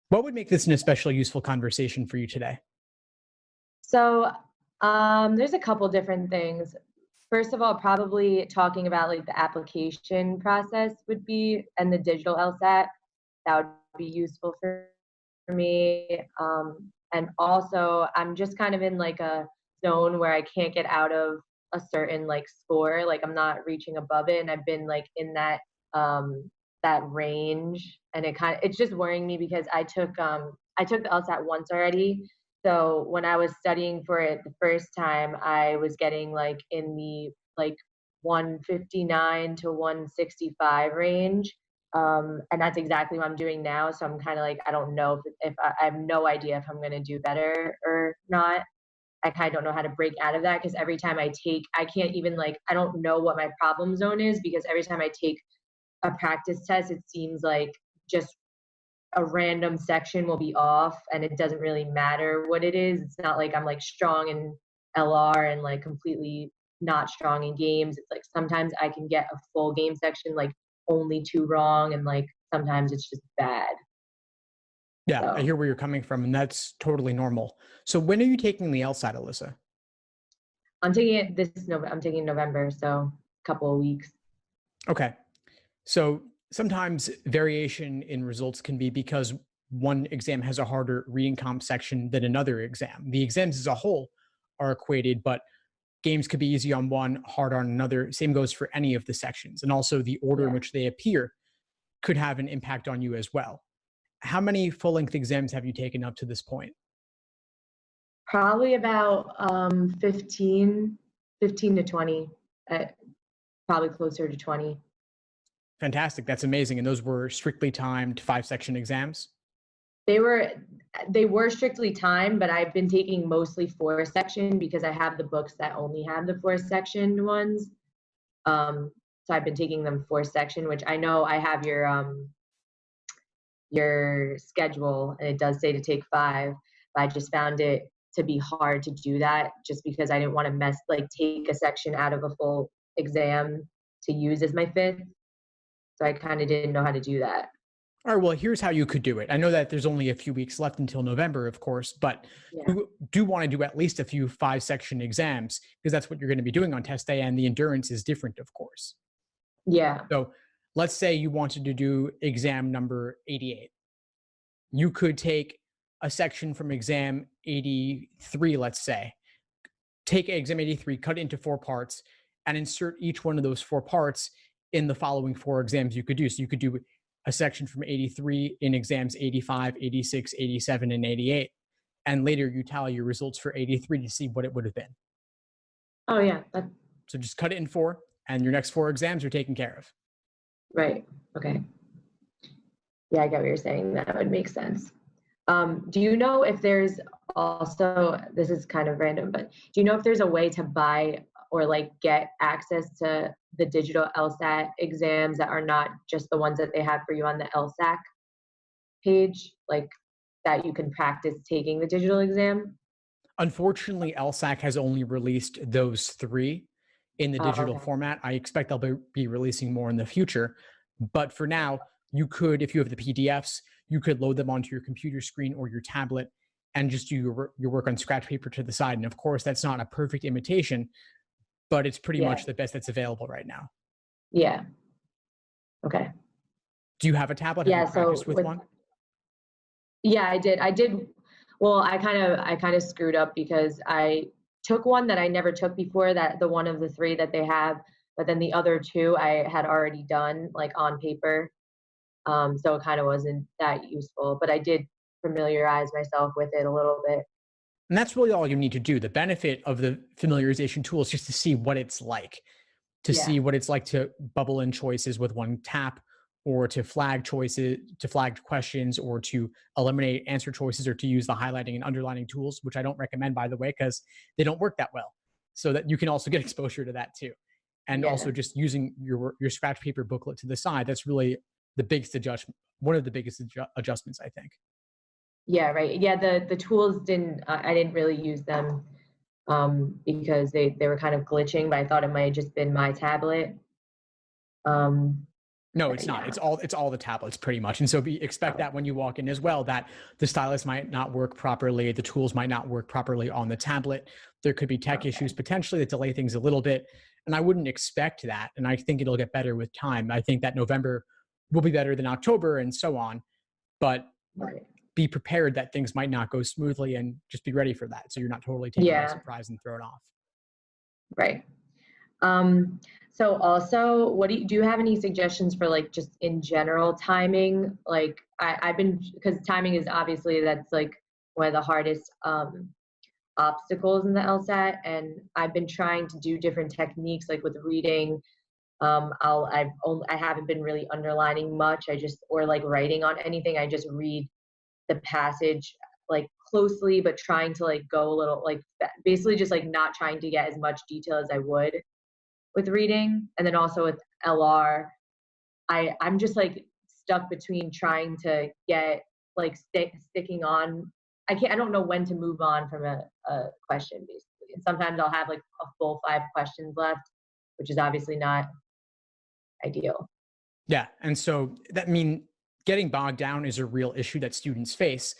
What would make this an especially useful conversation for you today? So there's a couple different things. First of all, probably talking about like the application process would be, and the digital LSAT, that would be useful for me. And also, I'm just kind of in like a zone where I can't get out of a certain like score. Like I'm not reaching above it, and I've been like in that range, and it's just worrying me because I took the LSAT once already. So when I was studying for it the first time, I was getting like in the like 159 to 165 range. And that's exactly what I'm doing now. So I'm kind of like, I don't know if I have no idea if I'm going to do better or not. I kind of don't know how to break out of that because every time I can't even like, I don't know what my problem zone is because every time I take a practice test, it seems like just a random section will be off and it doesn't really matter what it is. It's not like I'm like strong in LR and like completely not strong in games. It's like sometimes I can get a full game section like only two wrong and like sometimes it's just bad. Yeah, I So hear where you're coming from, and that's totally normal. So when are you taking the LSAT, Alyssa? I'm taking it this November. I'm taking it in November, so a couple of weeks. Okay. So sometimes variation in results can be because one exam has a harder reading comp section than another exam. The exams as a whole are equated, but games could be easy on one, hard on another. Same goes for any of the sections. And also the order in Yeah. which they appear could have an impact on you as well. How many full length exams have you taken up to this point? Probably about 15 to 20. Uh, Probably closer to 20. Fantastic. That's amazing. And those were strictly timed 5-section exams? They were they were strictly timed, but I've been taking mostly four section because I have the books that only have the four section ones. So I've been taking them four section, which I know I have your schedule and it does say to take five, but I just found it to be hard to do that just because I didn't want to take a section out of a full exam to use as my fifth. So I kind of didn't know how to do that. All right, well, here's how you could do it. I know that there's only a few weeks left until November, of course, but Yeah. you do want to do at least a few 5-section exams because that's what you're going to be doing on test day, and the endurance is different, of course. Yeah. So let's say you wanted to do exam number 88. You could take a section from exam 83, let's say, take exam 83, cut it into 4 parts, and insert each one of those 4 parts in the following 4 exams you could do. So you could do a section from 83 in exams 85, 86, 87, and 88. And later you tally your results for 83 to see what it would have been. Oh yeah. So just cut it in 4, and your next 4 exams are taken care of. Right. Okay. Yeah, I get what you're saying. That would make sense. Do you know if there's also, this is kind of random, but do you know if there's a way to buy or like get access to the digital LSAT exams that are not just the ones that they have for you on the LSAC page, like that you can practice taking the digital exam? Unfortunately, LSAC has only released those 3 in the Oh, digital okay. format. I expect they'll be releasing more in the future. But for now, you could, if you have the PDFs, you could load them onto your computer screen or your tablet and just do your work on scratch paper to the side. And of course, that's not a perfect imitation, but it's pretty Yeah. much the best that's available right now. Yeah. Okay. Do you have a tablet? Have you Yeah. So practiced with one? yeah, I did. Well, I kind of screwed up because I took one that I never took before, that the one of the three that they have, but then the other two I had already done like on paper. So it kind of wasn't that useful, but I did familiarize myself with it a little bit. And that's really all you need to do. The benefit of the familiarization tool is just to see what it's like, to Yeah. see what it's like to bubble in choices with one tap, or to flag choices, to flag questions, or to eliminate answer choices, or to use the highlighting and underlining tools, which I don't recommend, by the way, because they don't work that well. So that you can also get exposure to that too. And Yeah. also just using your scratch paper booklet to the side. That's really the biggest adjustment, one of the biggest adjustments, I think. Yeah, right. Yeah, the tools didn't I didn't really use them because they were kind of glitching, but I thought it might have just been my tablet. Um No, it's not. Yeah. It's all the tablets pretty much. And so expect that when you walk in as well, that the stylus might not work properly, the tools might not work properly on the tablet. There could be tech Okay. issues potentially that delay things a little bit. And I wouldn't expect that. And I think it'll get better with time. I think that November will be better than October and so on. But Right. be prepared that things might not go smoothly and just be ready for that. So you're not totally taken by Yeah. surprise and thrown off. Right. Um, so also, do you have any suggestions for like just in general timing? Like I've been, because timing is obviously that's like one of the hardest obstacles in the LSAT, and I've been trying to do different techniques like with reading. I haven't been really underlining much. Or like writing on anything. I just read the passage like closely, but trying to like go a little like basically just like not trying to get as much detail as I would with reading. And then also with LR, I'm just like stuck between trying to get like sticking on. I don't know when to move on from a question basically. And sometimes I'll have like a full 5 questions left, which is obviously not ideal. Yeah. And so getting bogged down is a real issue that students face.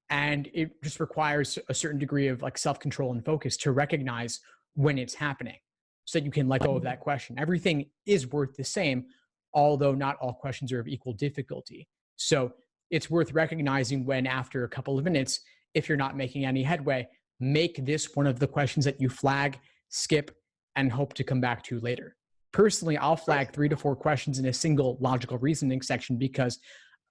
And it just requires a certain degree of like self-control and focus to recognize when it's happening so that you can let go of that question. Everything is worth the same, although not all questions are of equal difficulty. So it's worth recognizing when, after a couple of minutes, if you're not making any headway, make this one of the questions that you flag, skip, and hope to come back to later. Personally, I'll flag 3 to 4 questions in a single logical reasoning section because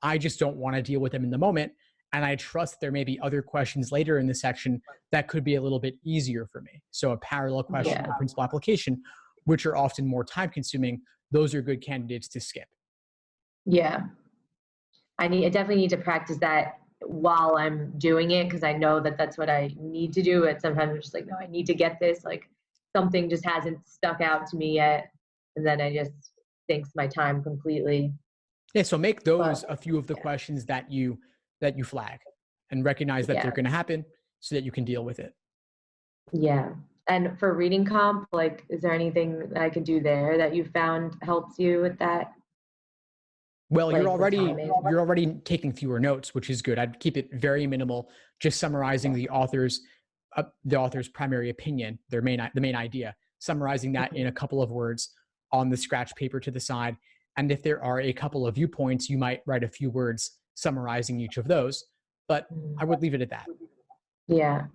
I just don't want to deal with them in the moment. And I trust there may be other questions later in the section that could be a little bit easier for me. So a parallel question Yeah. or principal application, which are often more time consuming, those are good candidates to skip. Yeah. I definitely need to practice that while I'm doing it, because I know that that's what I need to do. But sometimes I'm just like, no, I need to get this. Like something just hasn't stuck out to me yet, and then I just sinks my time completely. Yeah, so make those But a few of the yeah, questions that you flag and recognize that they're yeah, going to happen so that you can deal with it. yeah. And for reading comp, like, is there anything that I could do there that you found helps you with that, Well, like with timing? you're already taking fewer notes, which is good. I'd keep it very minimal, just summarizing the author's primary opinion, the main idea, summarizing that in a couple of words on the scratch paper to the side. And if there are a couple of viewpoints, you might write a few words summarizing each of those. But I would leave it at that. Yeah.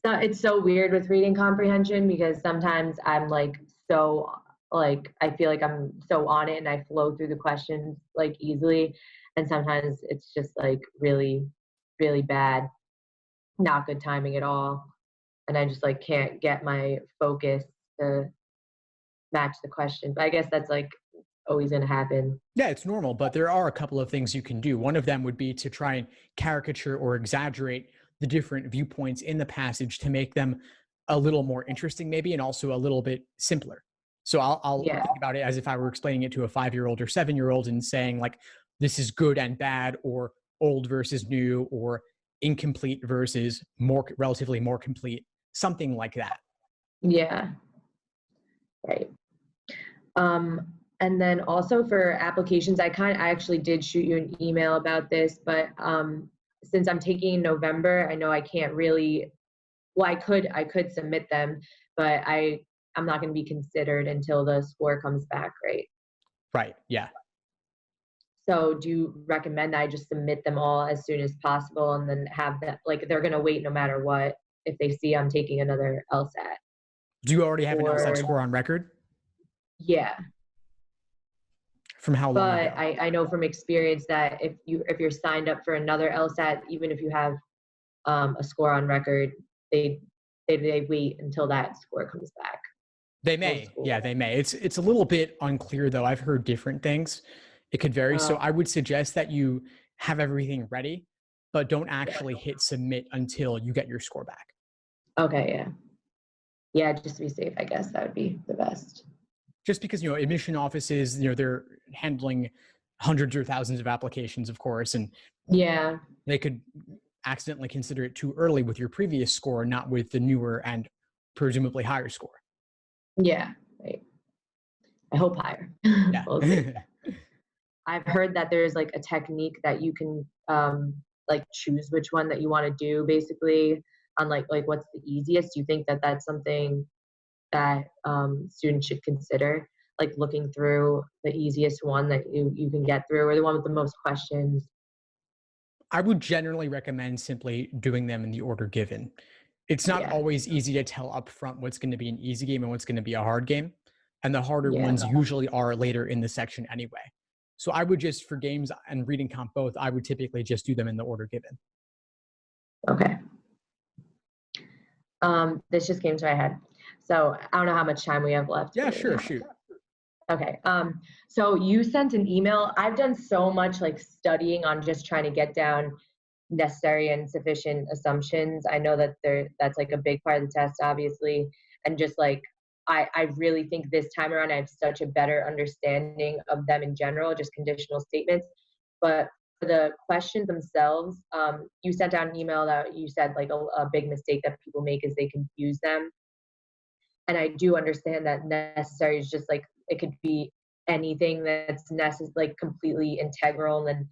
It's so weird with reading comprehension because sometimes I'm like so like I feel like I'm so on it and I flow through the questions like easily, and sometimes it's just like really really bad, not good timing at all, and I just like can't get my focus to match the question. But I guess that's like always going to happen. Yeah, it's normal, but there are a couple of things you can do. One of them would be to try and caricature or exaggerate the different viewpoints in the passage to make them a little more interesting, maybe, and also a little bit simpler. So I'll Yeah. think about it as if I were explaining it to a 5-year-old or 7-year-old and saying, like, this is good and bad, or old versus new, or incomplete versus relatively more complete, something like that. Yeah. Right. And then also for applications, I actually did shoot you an email about this, but since I'm taking in November, I know I can't really. Well, I could submit them, but I'm not going to be considered until the score comes back, right? Right. Yeah. So do you recommend I just submit them all as soon as possible and then have that, like they're going to wait no matter what if they see I'm taking another LSAT? Do you already have an LSAT Or score on record? yeah, From how long but ago? I know from experience that if you're signed up for another LSAT, even if you have a score on record, they wait until that score comes back. They Most may. schools. Yeah, they may. It's a little bit unclear though. I've heard different things. It could vary. So Oh, I would suggest that you have everything ready, but don't yeah. actually hit submit until you get your score back. Okay, yeah. Yeah, just to be safe, I guess that would be the best. Just because, admission offices, they're handling hundreds or thousands of applications, of course, and Yeah, they could accidentally consider it too early with your previous score, not with the newer and presumably higher score. yeah, right. I hope higher. Yeah. We'll see. I've heard that there's like a technique that you can like choose which one that you want to do basically on like what's the easiest. Do you think that that's something that students should consider, like looking through the easiest one that you can get through, or the one with the most questions? I would generally recommend simply doing them in the order given. It's not Yeah, always easy to tell up front what's going to be an easy game and what's going to be a hard game. And the harder yeah, ones usually are later in the section anyway. So I would just, for games and reading comp both, I would typically just do them in the order given. okay. This just came to my head. So I don't know how much time we have left. Yeah, sure, shoot. Okay. So you sent an email. I've done so much like studying on just trying to get down necessary and sufficient assumptions. I know that that's like a big part of the test, obviously. And just like, I really think this time around, I have such a better understanding of them in general, just conditional statements. But for the questions themselves, you sent out an email that you said like a big mistake that people make is they confuse them. And I do understand that necessary is just like, it could be anything that's necessary, like completely integral, and then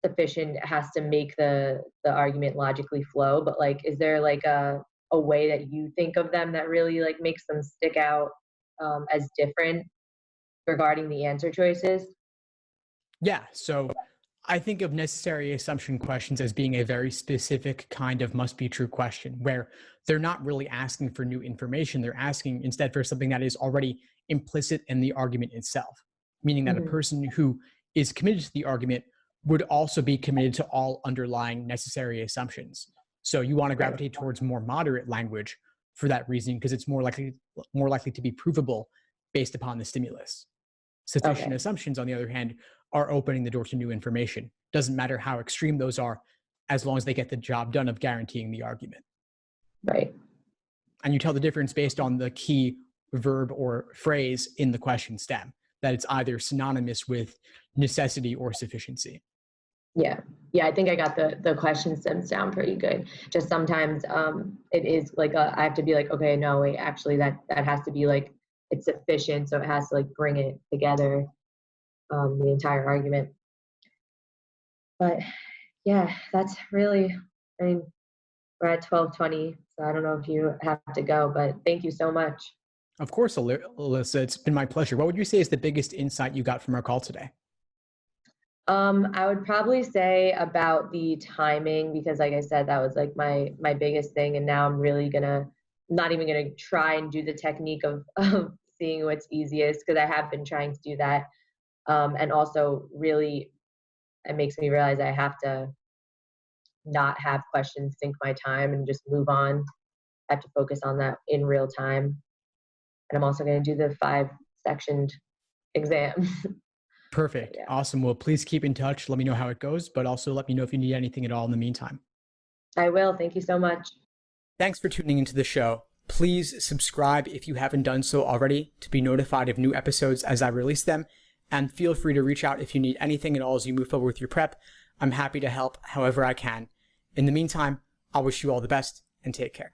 sufficient has to make the argument logically flow. But like, is there like a way that you think of them that really like makes them stick out as different regarding the answer choices? Yeah, so I think of necessary assumption questions as being a very specific kind of must be true question where they're not really asking for new information. They're asking instead for something that is already implicit in the argument itself, meaning that a person who is committed to the argument would also be committed to all underlying necessary assumptions. So you want to gravitate towards more moderate language for that reason, because it's more likely to be provable based upon the stimulus. Sufficient assumptions, on the other hand, are opening the door to new information. Doesn't matter how extreme those are, as long as they get the job done of guaranteeing the argument. Right. And you tell the difference based on the key verb or phrase in the question stem, that it's either synonymous with necessity or sufficiency. Yeah. Yeah, I think I got the question stems down pretty good. Just sometimes it is like I have to be like, okay, no, wait, actually that has to be like, it's sufficient, so it has to like bring it together, the entire argument. But yeah, that's really, I mean, we're at 12:20, so I don't know if you have to go, but thank you so much. Of course, Alyssa, it's been my pleasure. What would you say is the biggest insight you got from our call today? I would probably say about the timing, because like I said, that was like my biggest thing. And now I'm really not even gonna try and do the technique of seeing what's easiest, because I have been trying to do that. And also really, it makes me realize I have to not have questions sink my time and just move on. I have to focus on that in real time. And I'm also gonna do the 5-sectioned exam. Perfect. Yeah. Awesome. Well, please keep in touch. Let me know how it goes, but also let me know if you need anything at all in the meantime. I will. Thank you so much. Thanks for tuning into the show. Please subscribe if you haven't done so already to be notified of new episodes as I release them. And feel free to reach out if you need anything at all as you move forward with your prep. I'm happy to help however I can. In the meantime, I'll wish you all the best and take care.